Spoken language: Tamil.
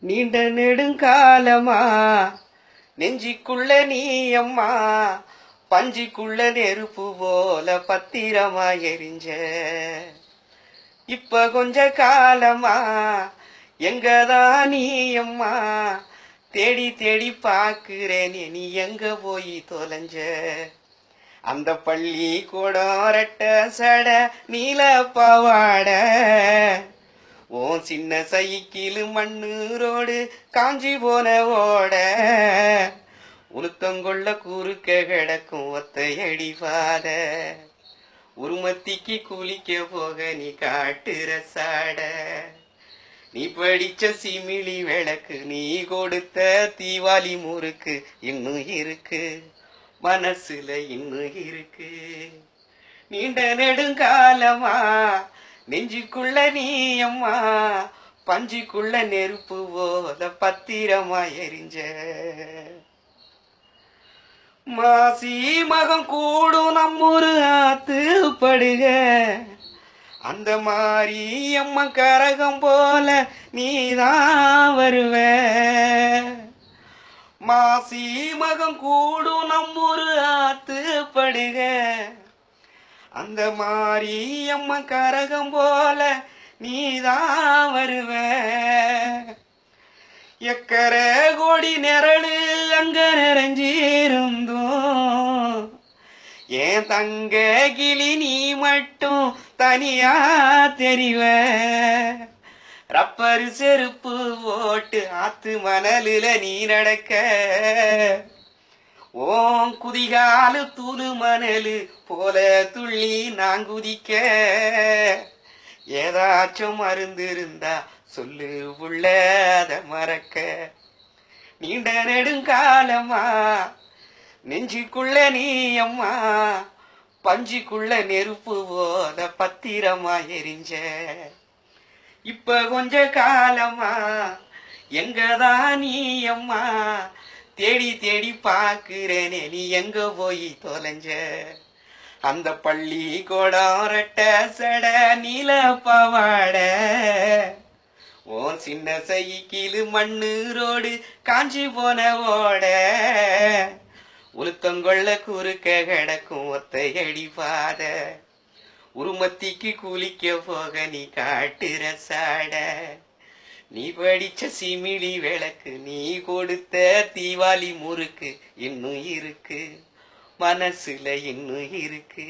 நீண்ட நெடுங்காலமா நெஞ்சிக்குள்ள நீ அம்மா பஞ்சிக்குள்ள நெருப்பு போல பத்திரமா எரிஞ்ச. இப்ப கொஞ்ச காலமா எங்கதான் நீ அம்மா தேடி தேடி பாக்குறேன், நீ எங்க போய் தொலைஞ்ச. அந்த பள்ளி கூடரட்ட சட நீல பாவாட ஓ சின்ன சைக்கிள் மண்ணு ரோடு காஞ்சி போன ஓட உளுத்தங்கொள்ள குறுக்க கிடக்கும் ஒத்தையடி பாத உருமத்திக்கு குளிக்க போக நீ காட்டுற சாட. நீ படிச்ச சிமிழி விளக்கு நீ கொடுத்த தீவாளி முறுக்கு இன்னும் இருக்கு மனசுல இன்னும் இருக்கு. நீண்ட நெடுங்காலமா நெஞ்சுக்குள்ள நீ அம்மா பஞ்சுக்குள்ள நெருப்பு போல பத்திரமா எரிஞ்ச. மாசி மகம் கூடும் நம்மொரு ஆத்து படுக அந்த மாதிரி அம்மா கரகம் போல நீதான் வருவ. மாசி மகம் கூடும் நம்மொரு ஆத்து படுக அந்த மாதிரி அம்மா கரகம் போல நீதான் வருவ. எக்கர கோடி நிரளு அங்க நிறைஞ்சிருந்தோம் ஏன் தங்க கிளி நீ மட்டும் தனியா தெரிவ. ரப்பரு செருப்பு போட்டு ஆத்து மணலுல நீ நடக்க ஓம் குதிகாலு தூளு மணலு போல துள்ளி நான் குதிக்க. ஏதாச்சும் மருந்து இருந்தா சொல்லு உள்ள அத மறக்க. நீண்ட நெடுங்காலமா நெஞ்சுக்குள்ள நீ அம்மா பஞ்சுக்குள்ள நெருப்பு போத பத்திரமா எரிஞ்ச. இப்ப கொஞ்ச காலமா எங்கதான் நீ அம்மா தேடி தேடி பாக்குறேனே, நீ எங்க போய் தொலைஞ்ச. அந்த பள்ளி கோடரட்ட சட நீல பாவாட ஓ சின்ன சைக்கிள் மண்ணு ரோடு காஞ்சி போன ஓட உளுத்தங்கொள்ள குறுக்க கிடக்கும் ஒத்தையடி பாத உருமத்திக்கு குளிக்க போக நீ காட்டுற சாட. நீ படிச்ச சிமிழி விளக்கு நீ கொடுத்த தீவாளி முறுக்கு இன்னும் இருக்கு மனசுல இன்னும் இருக்கு.